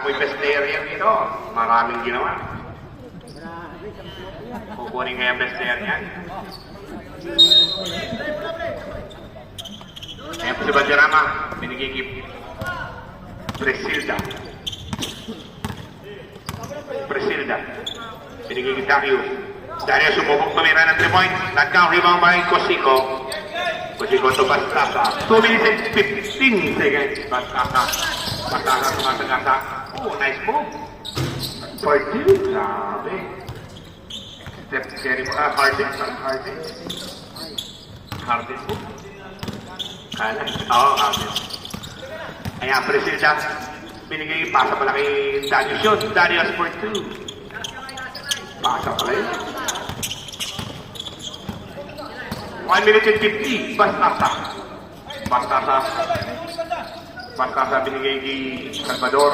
May best player yan dito. Maraming ginawa. Kukunin kaya best player yan. Ayan po si Banderama. Binigigip. Presilda. Binigigip Darius. Darius sumubok tumira ng 3 points. Nagkang rebound by Cosico. Cosico to Bastasa. 2 minutes and 15 seconds. Bastasa sumasagasa. Oh, nice move. For 2. Grabe. Step carry mo. Harden mo. Kala. Oo, Harden. Ayan, Presilda. Binigay pasa pala kay Darius yun. Darius for 2. Pasa pala yun. 1 minute and 50. Bastasa binigay kay Salvador.